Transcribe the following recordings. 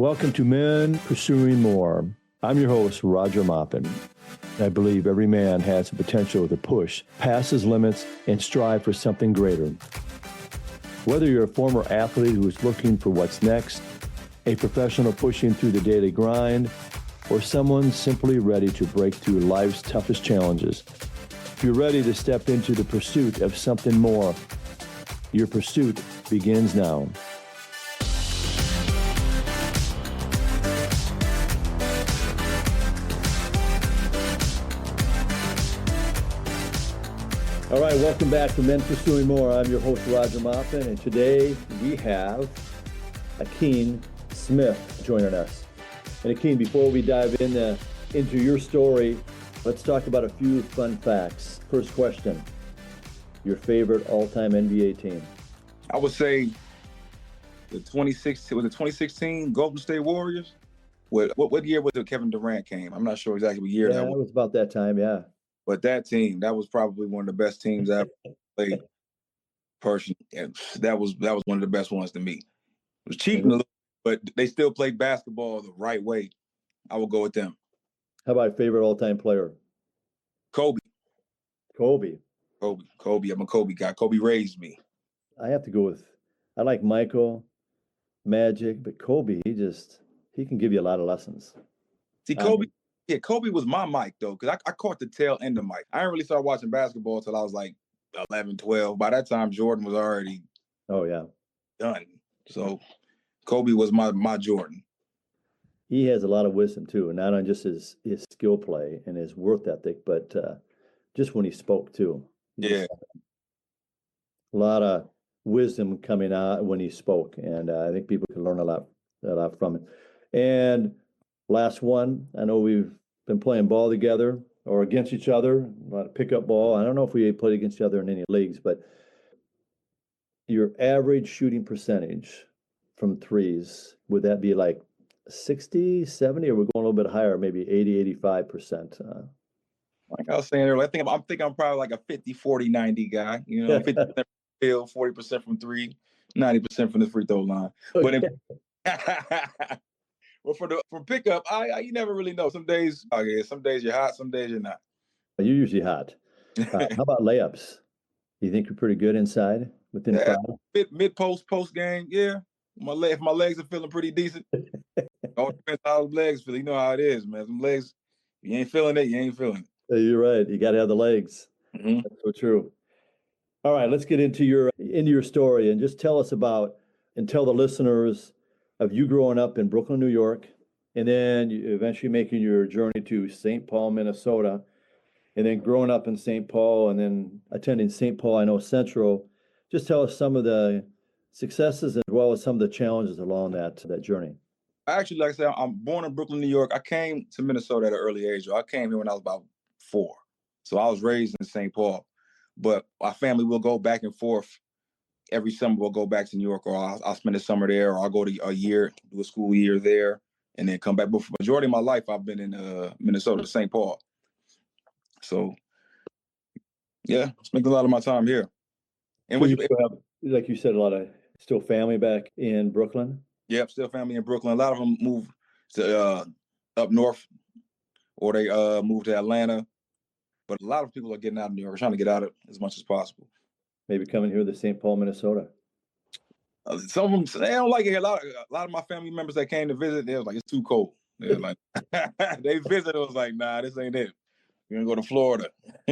Welcome to Men Pursuing More. I'm your host, Roger Maupin. I believe every man has the potential to push past his limits and strive for something greater. Whether you're a former athlete who is looking for what's next, a professional pushing through the daily grind, or someone simply ready to break through life's toughest challenges, if you're ready to step into the pursuit of something more, your pursuit begins now. All right, welcome back to Men Pursuing More. I'm your host, Roger Maupin, and today we have Akeen Smith joining us. And Akeen, before we dive into your story, let's talk about a few fun facts. First question, your favorite all-time NBA team? I would say the 2016 Golden State Warriors. What year was it Kevin Durant came? I'm not sure exactly what year that was. Yeah, it was about that time, yeah. But that team, that was probably one of the best teams I ever played personally. And that was one of the best ones to me. It was cheating a little, but they still played basketball the right way. I would go with them. How about favorite all-time player? Kobe. Kobe. I'm a Kobe guy. Kobe raised me. I have to go with, I like Michael, Magic, but Kobe, he can give you a lot of lessons. See, Kobe was my Mike, though, because I caught the tail end of Mike. I didn't really start watching basketball until I was like 11, 12. By that time, Jordan was already done. So Kobe was my Jordan. He has a lot of wisdom, too, and not on just his skill play and his work ethic, but just when he spoke, too. Yeah. A lot of wisdom coming out when he spoke, and I think people can learn a lot from it. And last one, I know we've been playing ball together or against each other, a lot of pickup ball. I don't know if we played against each other in any leagues, but your average shooting percentage from threes, would that be like 60, 70, or we're going a little bit higher, maybe 80, 85%? Like I was saying earlier, I'm thinking I'm probably like a 50, 40, 90 guy. You know, 50% from field, 40% from three, 90% from the free throw line. Okay. But well, for pickup, you never really know. Some days you're hot, some days you're not. You're usually hot. How about layups? You think you're pretty good inside within five? Mid post game, yeah. If my legs are feeling pretty decent. All depends how the legs feel. You know how it is, man. Some legs, you ain't feeling it, you ain't feeling it. You're right. You got to have the legs. Mm-hmm. That's so true. All right, let's get into your story and just tell us about and tell the listeners of you growing up in Brooklyn, New York, and then you eventually making your journey to St. Paul, Minnesota, and then growing up in St. Paul and then attending St. Paul, I know Central. Just tell us some of the successes as well as some of the challenges along that journey. Actually, like I said, I'm born in Brooklyn, New York. I came to Minnesota at an early age. I came here when I was about 4. So I was raised in St. Paul. But our family will go back and forth. Every summer we'll go back to New York, or I'll spend a summer there, or I'll go to a year, do a school year there, and then come back. But for the majority of my life, I've been in Minnesota, St. Paul. So, yeah, spent a lot of my time here. And So you still have, like you said, a lot of still family back in Brooklyn? Yep, still family in Brooklyn. A lot of them moved to up north, or they moved to Atlanta. But a lot of people are getting out of New York, trying to get out of it as much as possible. Maybe coming here to St. Paul, Minnesota. Some of them, they don't like it. A lot of my family members that came to visit, they was like, it's too cold. They like, they visited, was like, nah, this ain't it. We're gonna go to Florida.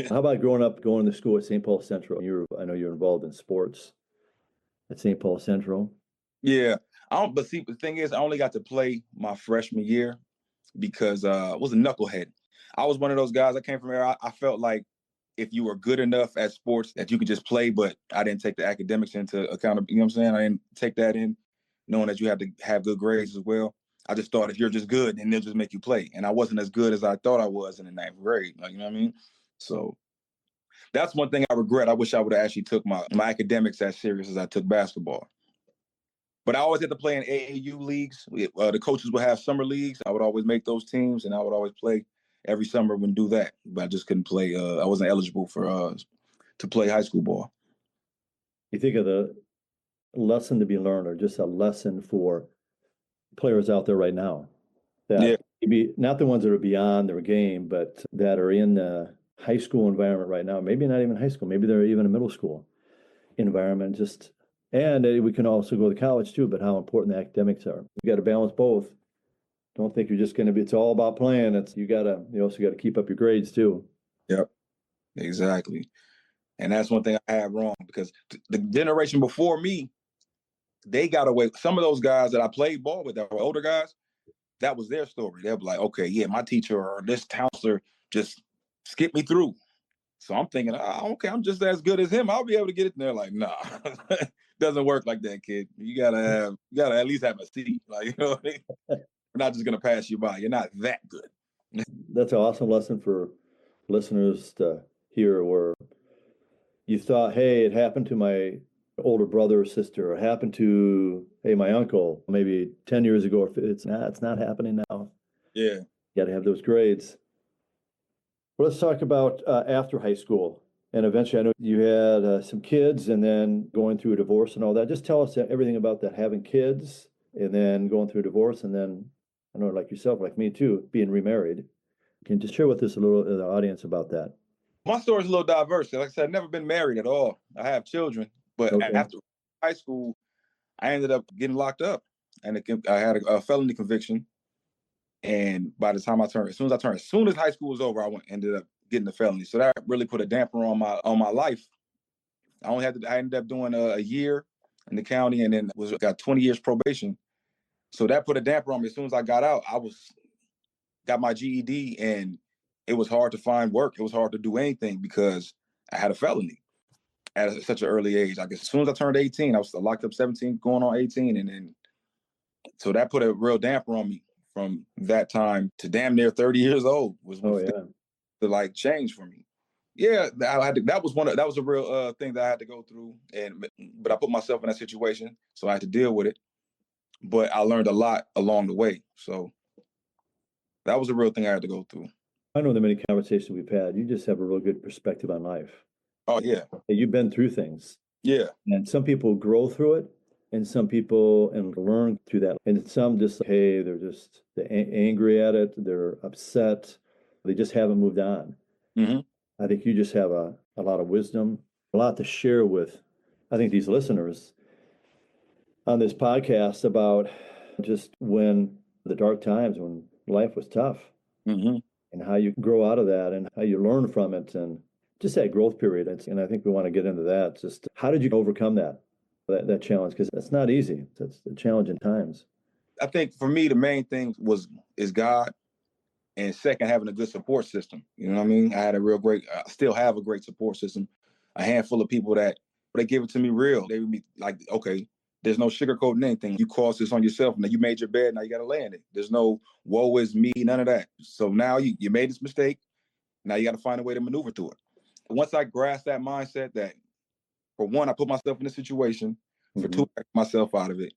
How about growing up, going to school at St. Paul Central? I know you're involved in sports at St. Paul Central. Yeah, but see, the thing is, I only got to play my freshman year because I was a knucklehead. I was one of those guys. I came from there. I felt like if you were good enough at sports that you could just play, but I didn't take the academics into account. You know what I'm saying? I didn't take that in, knowing that you have to have good grades as well. I just thought if you're just good, then they'll just make you play. And I wasn't as good as I thought I was in the 9th grade. Like, you know what I mean? So that's one thing I regret. I wish I would have actually took my academics as serious as I took basketball. But I always had to play in AAU leagues. The coaches would have summer leagues. I would always make those teams, and I would always play every summer when do that. But I just couldn't play. I wasn't eligible to play high school ball. You think of the lesson to be learned, or just a lesson for players out there right now Yeah. that maybe not the ones that are beyond their game, but that are in the high school environment right now. Maybe not even high school. Maybe they're even a middle school environment. And we can also go to college too, but how important the academics are. You got to balance both. Don't think you're just going to be, it's all about playing. You also got to keep up your grades too. Yep. Exactly. And that's one thing I had wrong because the generation before me, they got away. Some of those guys that I played ball with that were older guys, that was their story. They'll be like, okay, yeah, my teacher or this counselor just skipped me through. So I'm thinking, okay, I'm just as good as him. I'll be able to get it. And they're like, nah, doesn't work like that, kid. You gotta at least have a C. Like, you know what I mean? We're not just gonna pass you by. You're not that good. That's an awesome lesson for listeners to hear where you thought, hey, it happened to my older brother or sister, or happened to, hey, my uncle, maybe 10 years ago. It's not happening now. Yeah. You got to have those grades. Well, let's talk about after high school. And eventually, I know you had some kids and then going through a divorce and all that. Just tell us everything about that, having kids and then going through a divorce. And then, I know, like yourself, like me too, being remarried. Can you just share with us a little, the audience about that? My story's a little diverse. Like I said, I've never been married at all. I have children, but Okay. after high school, I ended up getting locked up, and I had a felony conviction. And by the time as soon as high school was over, ended up getting the felony. So that really put a damper on my life. I ended up doing a year in the county, and then got 20 years probation. So that put a damper on me. As soon as I got out, got my GED, and it was hard to find work. It was hard to do anything because I had a felony at such an early age. I guess as soon as I turned 18, I was locked up 17, going on 18, and then so that put a real damper on me from that time to damn near 30 years old was when to like change for me. Yeah, that was a real thing that I had to go through, but I put myself in that situation, so I had to deal with it. But I learned a lot along the way, so that was a real thing I had to go through. I know the many conversations we've had. You just have a real good perspective on life. Oh yeah, You've been through things. yeah. And some people grow through it, and some people and learn through that. And some just, hey, they're angry at it, they're upset, they just haven't moved on. Mm-hmm. I think you just have a lot of wisdom, a lot to share with, I think, these listeners on this podcast about just when the dark times, when life was tough, Mm-hmm. and how you grow out of that and how you learn from it, and just that growth period. And I think we want to get into that. Just how did you overcome that challenge? Because it's not easy. It's the challenging times. I think for me the main thing is God, and second, having a good support system. You know what I mean? I still have a great support system. A handful of people that they give it to me real. They would be like, okay, there's no sugarcoating anything. You caused this on yourself. Now you made your bed. Now you got to lay in it. There's no woe is me, none of that. So now you made this mistake. Now you got to find a way to maneuver through it. Once I grasped that mindset that, for one, I put myself in a situation. For two, I got myself out of it.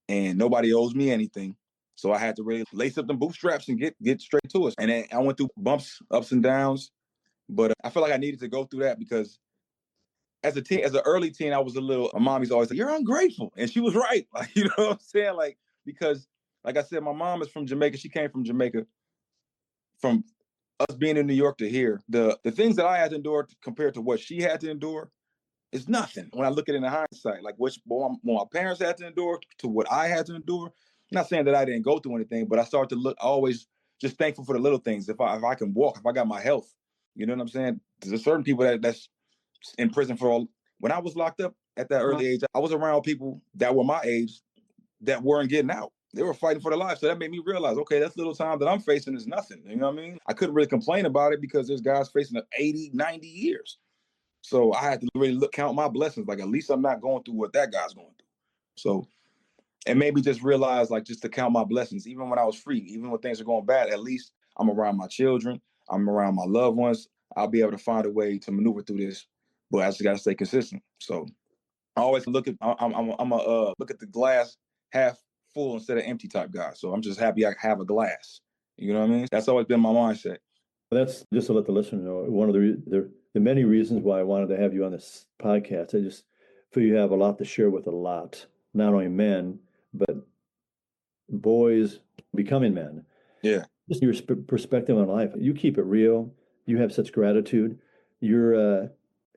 And nobody owes me anything. So I had to really lace up the bootstraps and get straight to it. And then I went through bumps, ups and downs, but I feel like I needed to go through that because as an early teen, I was my mommy's always like, "You're ungrateful," and she was right. Like, you know what I'm saying? Like, because, like I said, my mom is from Jamaica. She came from Jamaica. From us being in New York to here, the things that I had to endure compared to what she had to endure is nothing when I look at it in hindsight. Like what my parents had to endure to what I had to endure. I'm not saying that I didn't go through anything, but I started to look always just thankful for the little things. If I can walk, if I got my health, you know what I'm saying? There's certain people that's in prison when I was locked up at that early age, I was around people that were my age that weren't getting out. They were fighting for their life. So that made me realize, okay, that's little time that I'm facing is nothing. You know what I mean? I couldn't really complain about it because there's guys facing 80, 90 years. So I had to really count my blessings. Like, at least I'm not going through what that guy's going through. So, and maybe just realize, like, just to count my blessings, even when I was free, even when things are going bad, at least I'm around my children. I'm around my loved ones. I'll be able to find a way to maneuver through this, but I just got to stay consistent. So I always look at, look at the glass half full instead of empty type guy. So I'm just happy I have a glass. You know what I mean? That's always been my mindset. That's just to let the listener know, one of the many reasons why I wanted to have you on this podcast. I just feel you have a lot to share with not only men, but boys becoming men. Yeah. Just your perspective on life. You keep it real. You have such gratitude. You're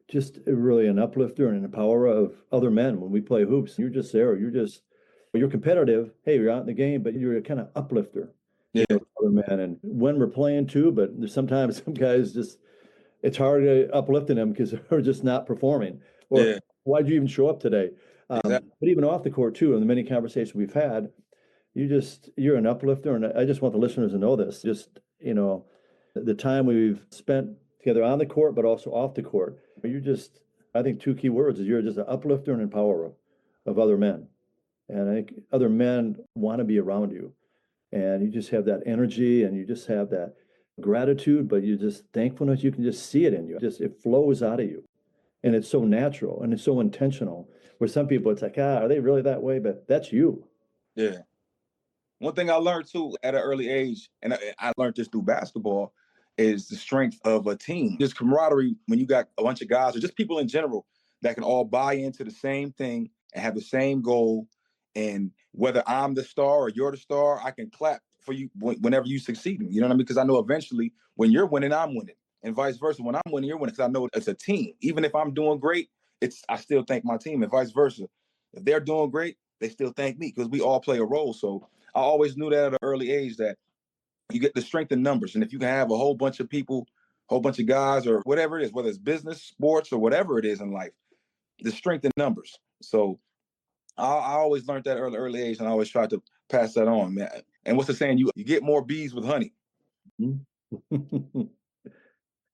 just really an uplifter and an empowerer of other men when we play hoops. You're just there. You're competitive. Hey, you're out in the game, but you're a kind of uplifter, Yeah. other men. And when we're playing too, but there's sometimes some guys just, it's hard to uplifting them because they're just not performing. Or Yeah. why'd you even show up today? Exactly. But even off the court too, in the many conversations we've had, you're an uplifter. And I just want the listeners to know this. Just, the time we've spent together on the court, but also off the court, I think two key words is you're just an uplifter and empowerer of other men. And I think other men want to be around you. And you just have that energy and you just have that gratitude, but you just thankfulness, you can just see it in you. Just it flows out of you. And it's so natural and it's so intentional. Where some people it's like, are they really that way? But that's you. Yeah. One thing I learned too at an early age, and I learned this through basketball, is the strength of a team. This camaraderie when you got a bunch of guys or just people in general that can all buy into the same thing and have the same goal. And whether I'm the star or you're the star, I can clap for you whenever you succeed. You know what I mean? Because I know eventually when you're winning, I'm winning, and vice versa. When I'm winning, you're winning. Because I know it's a team. Even if I'm doing great, I still thank my team, and vice versa. If they're doing great, they still thank me because we all play a role. So I always knew that at an early age that you get the strength in numbers. And if you can have a whole bunch of people, a whole bunch of guys or whatever it is, whether it's business, sports, or whatever it is in life, the strength in numbers. So I always learned that early age, and I always tried to pass that on, man. And what's the saying? You get more bees with honey.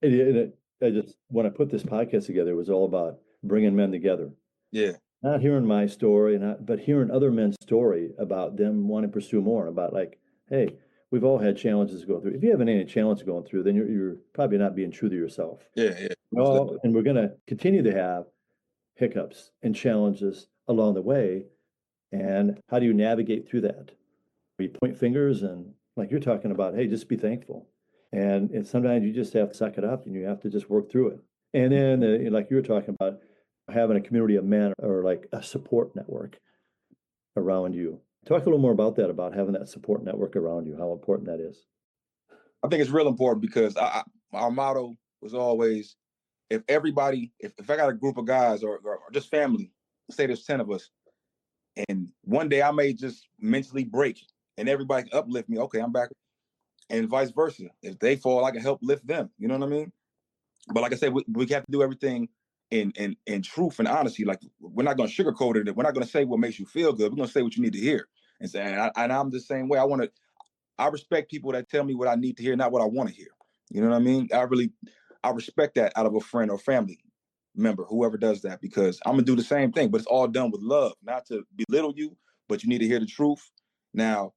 I just, when I put this podcast together, it was all about bringing men together. Yeah. Not hearing my story, but hearing other men's story about them wanting to pursue more, about like, hey, we've all had challenges to go through. If you haven't any challenge going through, then you're probably not being true to yourself. Yeah, yeah. And we're going to continue to have hiccups and challenges along the way. And how do you navigate through that? We point fingers and like you're talking about, hey, just be thankful. And sometimes you just have to suck it up and you have to just work through it. And then, like you were talking about, having a community of men or like a support network around you. Talk a little more about that, about having that support network around you, how important that is. I think it's real important because our motto was always, if I got a group of guys or just family, say there's 10 of us, and one day I may just mentally break and everybody can uplift me. Okay, I'm back. And vice versa. If they fall, I can help lift them. You know what I mean? But like I said, we have to do everything in truth and honesty. Like we're not going to sugarcoat it. We're not going to say what makes you feel good. We're going to say what you need to hear. And say, and I'm the same way. I respect people that tell me what I need to hear, not what I want to hear. You know what I mean? I respect that out of a friend or family member, whoever does that, because I'm gonna do the same thing, but it's all done with love, not to belittle you, but you need to hear the truth. Now,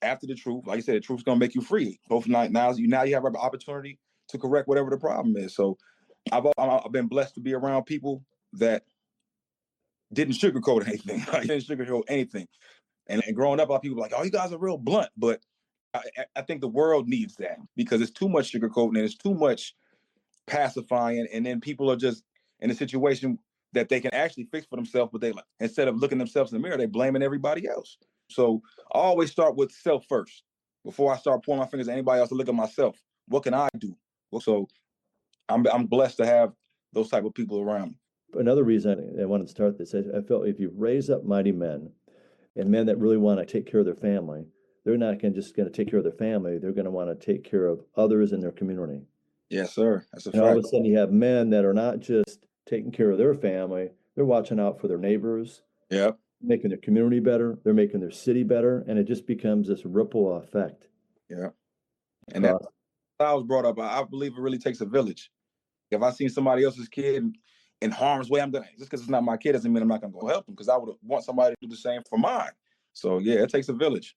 after the truth, like I said, the truth's gonna make you free. Hopefully now you have an opportunity to correct whatever the problem is. So I've been blessed to be around people that didn't sugarcoat anything. Didn't sugarcoat anything. And growing up, a lot of people were like, "Oh, you guys are real blunt," but I think the world needs that because it's too much sugarcoating and it's too much pacifying, and then people are just in a situation that they can actually fix for themselves, but they like instead of looking themselves in the mirror, they blaming everybody else. So I always start with self first before I start pointing my fingers at anybody else. To look at myself. What can I do? Well, so I'm blessed to have those type of people around me. Another reason I wanted to start this, I felt if you raise up mighty men and men that really want to take care of their family, they're not just going to take care of their family. They're going to want to take care of others in their community. Yes, sir. That's a And all of fact. a sudden you have men that are not just taking care of their family, they're watching out for their neighbors, Yep. making their community better, they're making their city better, and it just becomes this ripple effect. Yeah. And that I was brought up, I believe it really takes a village. If I seen somebody else's kid in harm's way, I'm gonna just because it's not my kid doesn't mean I'm not gonna go help them because I would want somebody to do the same for mine. So yeah, it takes a village.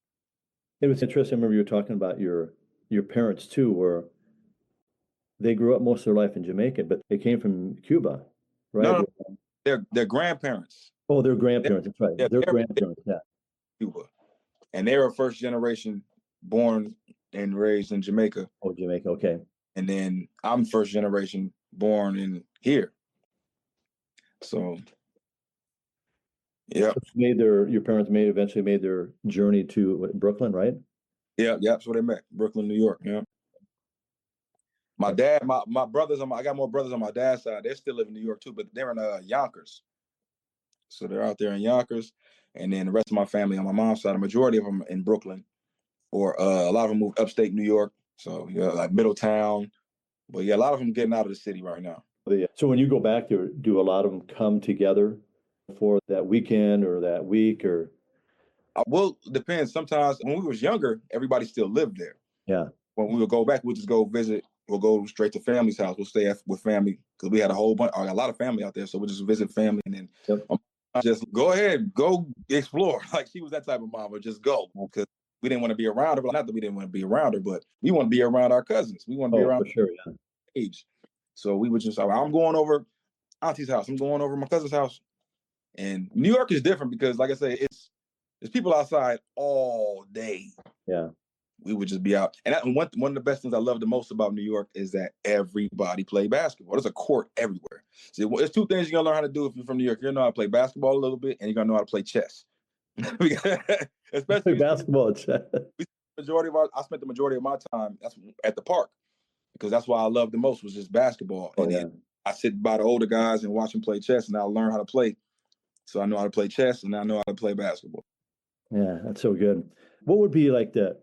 It was interesting. I remember you were talking about your parents too, where they grew up most of their life in Jamaica, but they came from Cuba, right? No, they're grandparents. Oh, their grandparents. That's right. Their They're grandparents. Yeah. Cuba, and they were first generation born and raised in Jamaica, Oh, Jamaica. Okay. and then I'm first generation born in here. So Yeah. Your parents eventually made their journey to Brooklyn, right? Yeah. Yeah. That's where they met. Brooklyn, New York. Yeah. My dad, my brothers I got more brothers on my dad's side. They still live in New York too, but they're in Yonkers. So they're out there in Yonkers. And then the rest of my family on my mom's side, a majority of them in Brooklyn, or a lot of them moved upstate New York. So yeah, like Middletown. But yeah, a lot of them getting out of the city right now. So when you go back there, do a lot of them come together for that weekend or that week or? Well, it depends. Sometimes when we was younger, everybody still lived there. Yeah. When we would go back, we'd just go visit. We'll go straight to family's house. We'll stay with family because we had a lot of family out there. So we'll just visit family and then just go ahead, go explore. Like she was that type of mom, but just go because we didn't want to be around her. But not that we didn't want to be around her, but we want to be around our cousins. We want to be around for sure, yeah. age. So we would just, I'm going over auntie's house. I'm going over my cousin's house. And New York is different because, like I say, there's people outside all day. Yeah. We would just be out. And one of the best things I love the most about New York is that everybody play basketball. There's a court everywhere. So there's two things you're going to learn how to do if you're from New York. You're going to know how to play basketball a little bit, and you're going to know how to play chess. Especially basketball and chess. I spent the majority of my time at the park because that's what I loved the most was just basketball. Oh, and yeah. then I sit by the older guys and watch them play chess, and I'll learn how to play. So I know how to play chess, and I know how to play basketball. Yeah, that's so good. What would be like the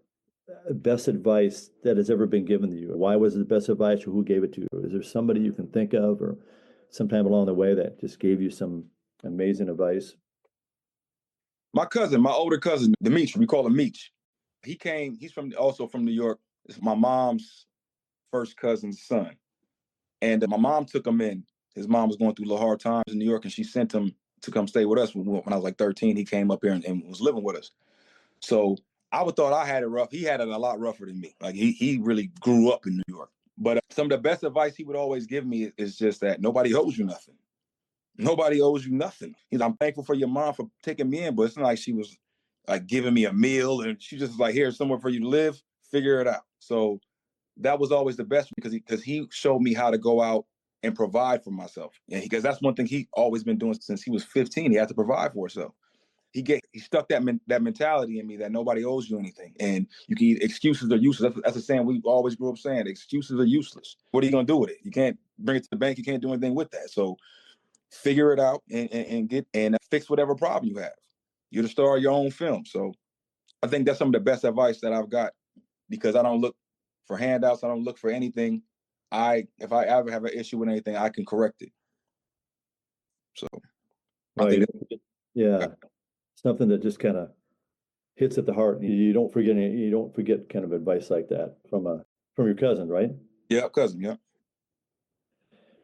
best advice that has ever been given to you? Why was it the best advice, or who gave it to you? Is there somebody you can think of, or sometime along the way that just gave you some amazing advice? My older cousin, Dimitri, we call him Meech. He's also from New York. It's my mom's first cousin's son. And my mom took him in. His mom was going through hard times in New York, and she sent him to come stay with us. When I was like 13, he came up here and was living with us. So I would thought I had it rough. He had it a lot rougher than me. Like he really grew up in New York. But some of the best advice he would always give me is just that nobody owes you nothing. Nobody owes you nothing. I'm thankful for your mom for taking me in, but it's not like she was like giving me a meal and she just like, here's somewhere for you to live, figure it out. So that was always the best because he showed me how to go out and provide for myself. And because that's one thing he always been doing since he was 15. He had to provide for himself. He stuck that mentality in me that nobody owes you anything, and excuses are useless. That's the saying we always grew up saying. Excuses are useless. What are you gonna do with it? You can't bring it to the bank. You can't do anything with that. So figure it out and fix whatever problem you have. You're the star of your own film. So I think that's some of the best advice that I've got because I don't look for handouts. I don't look for anything. If I ever have an issue with anything, I can correct it. So I think something that just kind of hits at the heart. You don't forget kind of advice like that from your cousin, right? Yeah, cousin. Yeah.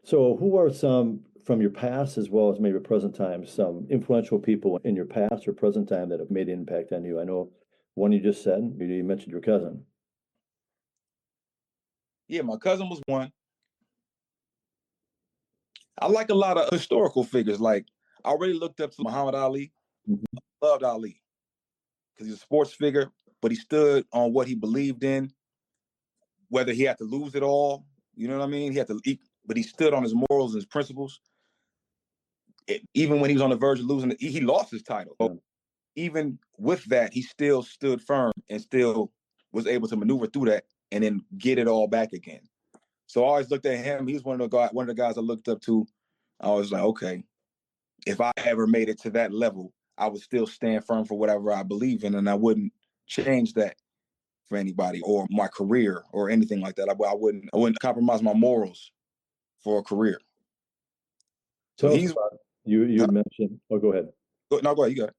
So who are some from your past as well as maybe present time, some influential people in your past or present time that have made an impact on you? I know one you just said, you mentioned your cousin. Yeah, my cousin was one. I like a lot of historical figures. Like I really looked up to Muhammad Ali. Mm-hmm. Loved Ali because he's a sports figure, but he stood on what he believed in, whether he had to lose it all. You know what I mean? He had to eat, but he stood on his morals and his principles. Even when he was on the verge of losing it, he lost his title. Yeah. Even with that, he still stood firm and still was able to maneuver through that and then get it all back again. So I always looked at him. He's one of the guys I looked up to. I was like, okay, if I ever made it to that level, I would still stand firm for whatever I believe in, and I wouldn't change that for anybody or my career or anything like that. I wouldn't compromise my morals for a career. So he's you had mentioned. Oh, go ahead. No, go ahead. You got it.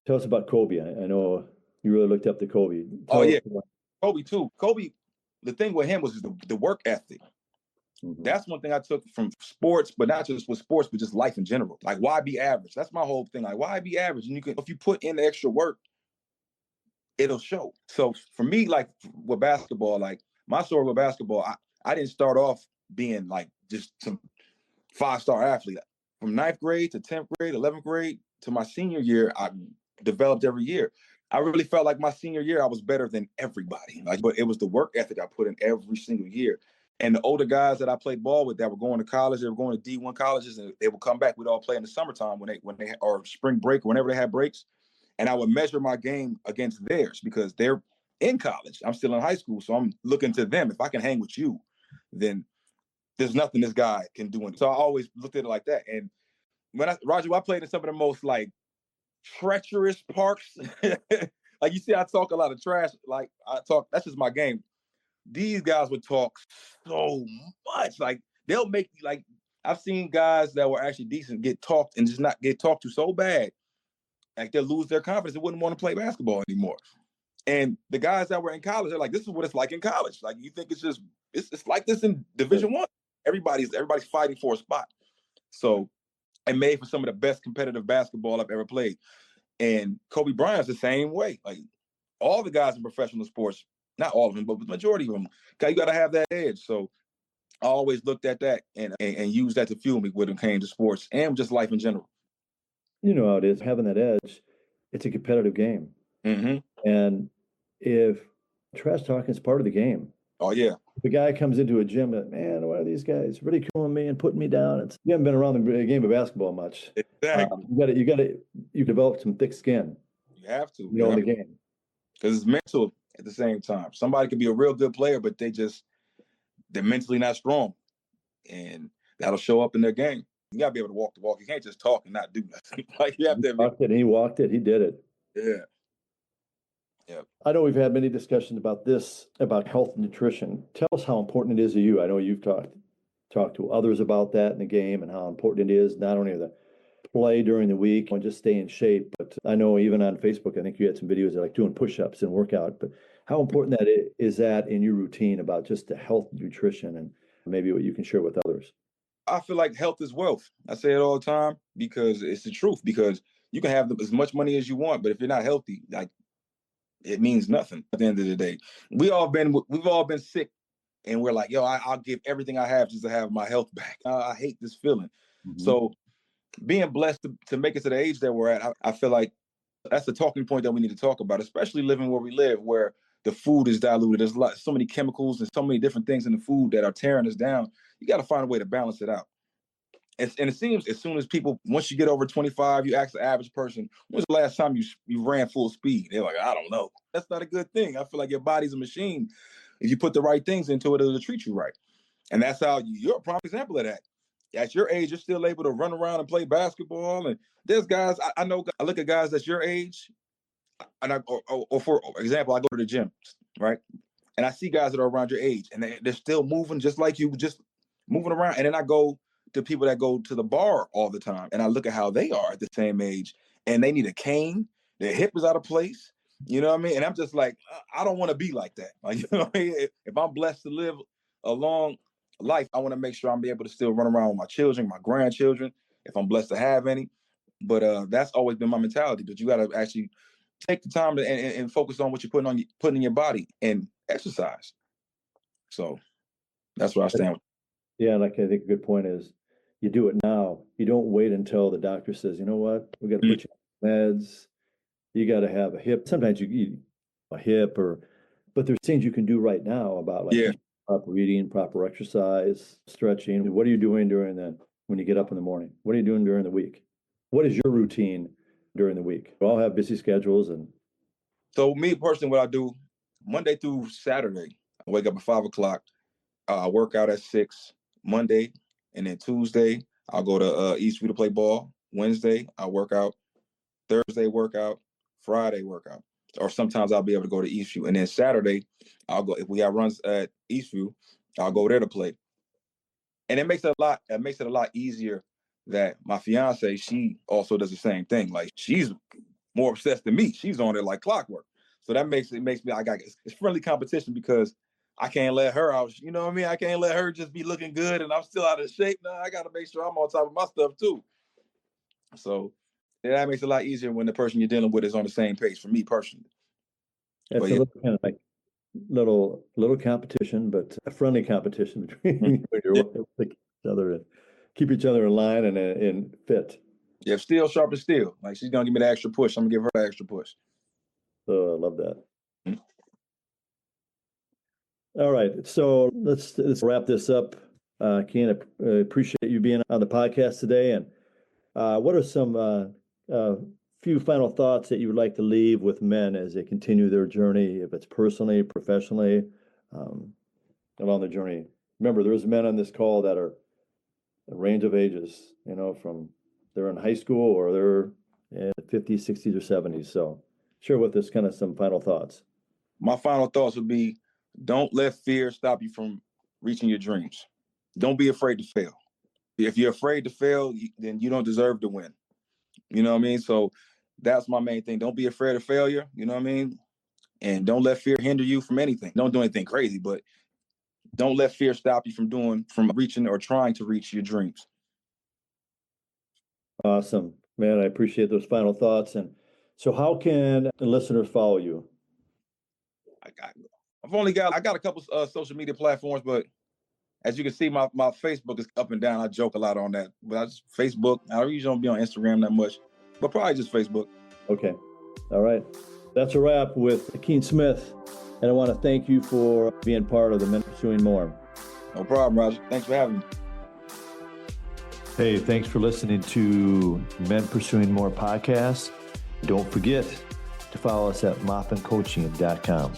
Tell us about Kobe. I know you really looked up to Kobe. Kobe too. Kobe. The thing with him was the work ethic. Mm-hmm. That's one thing I took from sports, but not just with sports, but just life in general. Like, why be average? That's my whole thing. Like, why be average? And if you put in the extra work, it'll show. So for me, like with basketball, like my story with basketball, I didn't start off being like just some 5-star athlete. From 9th grade to 10th grade, 11th grade to my senior year, I developed every year. I really felt like my senior year, I was better than everybody. But it was the work ethic I put in every single year. And the older guys that I played ball with that were going to college, they were going to D1 colleges, and they would come back. We'd all play in the summertime when they or spring break or whenever they had breaks. And I would measure my game against theirs because they're in college. I'm still in high school, so I'm looking to them. If I can hang with you, then there's nothing this guy can do. So I always looked at it like that. And when I played in some of the most like treacherous parks. Like you see, I talk a lot of trash. Like I talk, that's just my game. These guys would talk so much. Like they'll make like I've seen guys that were actually decent get talked and just not get talked to so bad, like they'll lose their confidence and wouldn't want to play basketball anymore. And the guys that were in college, they're like, this is what it's like in college. Like you think it's like this in Division I. Everybody's fighting for a spot. So it made for some of the best competitive basketball I've ever played. And Kobe Bryant's the same way. Like all the guys in professional sports, not all of them, but the majority of them, you got to have that edge. So I always looked at that and used that to fuel me when it came to sports and just life in general. You know how it is, having that edge, it's a competitive game. Mm-hmm. And if trash talking is part of the game. Oh, yeah. If a guy comes into a gym that, man, why are these guys ridiculing me and putting me down? You haven't been around the game of basketball much. Exactly. You develop some thick skin. You have to. You know, in the game. Because it's mental at the same time. Somebody could be a real good player, but they're mentally not strong. And that'll show up in their game. You got to be able to walk the walk. You can't just talk and not do nothing. Like you have to. He walked it. He did it. Yeah. Yeah. I know we've had many discussions about this, about health and nutrition. Tell us how important it is to you. I know you've talked to others about that in the game and how important it is, not only the play during the week and just stay in shape, but I know even on Facebook, I think you had some videos of like doing push-ups and workout, but how important is that in your routine about just the health and nutrition and maybe what you can share with others? I feel like health is wealth. I say it all the time because it's the truth, because you can have as much money as you want, but if you're not healthy, like it means nothing at the end of the day. We've all been sick and we're like, yo, I'll give everything I have just to have my health back. I hate this feeling. Mm-hmm. So being blessed to make it to the age that we're at, I feel like that's the talking point that we need to talk about, especially living where we live, where the food is diluted. There's so many chemicals and so many different things in the food that are tearing us down. You got to find a way to balance it out. And it seems as soon as once you get over 25, you ask the average person, when's the last time you ran full speed? They're like, I don't know. That's not a good thing. I feel like your body's a machine. If you put the right things into it, it'll treat you right. And that's how you're a prime example of that. At your age, you're still able to run around and play basketball. And there's guys, I know, I look at guys that's your age, and or for example, I go to the gym, right? And I see guys that are around your age, and they're still moving just like you, just moving around. And then I go to people that go to the bar all the time, and I look at how they are at the same age, and they need a cane, their hip is out of place. You know what I mean? And I'm just like, I don't want to be like that. Like, you know what I mean? If I'm blessed to live a long life, I want to make sure I'm able to still run around with my children, my grandchildren, if I'm blessed to have any. But that's always been my mentality. But you got to actually take the time and focus on what you're putting in your body and exercise. So that's where I stand. Yeah, like I think a good point is you do it now. You don't wait until the doctor says, you know what, we got to put you on meds. You got to have a hip. Sometimes you eat a hip but there's things you can do right now about like proper eating, proper exercise, stretching. What are you doing when you get up in the morning? What are you doing during the week? What is your routine during the week? We all have busy schedules. And so me personally, what I do Monday through Saturday, I wake up at 5 o'clock. I work out at 6 Monday, and then Tuesday I'll go to Eastview to play ball. Wednesday I work out. Thursday workout. Friday workout. Or sometimes I'll be able to go to Eastview, and then Saturday I'll go. If we have runs at Eastview, I'll go there to play. And it makes it a lot easier that my fiance, she also does the same thing. Like she's more obsessed than me. She's on it like clockwork. So that makes me it's friendly competition because I can't let her out. You know what I mean? I can't let her just be looking good and I'm still out of shape. No, I got to make sure I'm on top of my stuff too. So that makes it a lot easier when the person you're dealing with is on the same page for me personally. It's a little kind of like little competition, but a friendly competition between each other and keep each other in line and fit. Yeah, steel sharp as steel. Like she's gonna give me the extra push. I'm gonna give her the extra push. So I love that. All right. So let's wrap this up. Akeen, I appreciate you being on the podcast today. And what are some few final thoughts that you would like to leave with men as they continue their journey, if it's personally, professionally, um, along the journey? Remember, there's men on this call that are a range of ages, from they're in high school or they're in the 50s, 60s, or 70s. So share with us kind of some final thoughts. My final thoughts would be, don't let fear stop you from reaching your dreams. Don't be afraid to fail. If you're afraid to fail, then you don't deserve to win. You know what I mean? So that's my main thing. Don't be afraid of failure. You know what I mean? And don't let fear hinder you from anything. Don't do anything crazy, but don't let fear stop you from reaching or trying to reach your dreams. Awesome, man. I appreciate those final thoughts. And so how can the listeners follow you? I got a couple social media platforms, but as you can see, my Facebook is up and down. I joke a lot on that, but I just Facebook. I usually don't be on Instagram that much, but probably just Facebook. Okay. All right. That's a wrap with Akeen Smith. And I want to thank you for being part of the Men Pursuing More. No problem, Roger. Thanks for having me. Hey, thanks for listening to Men Pursuing More podcast. Don't forget to follow us at moppincoaching.com.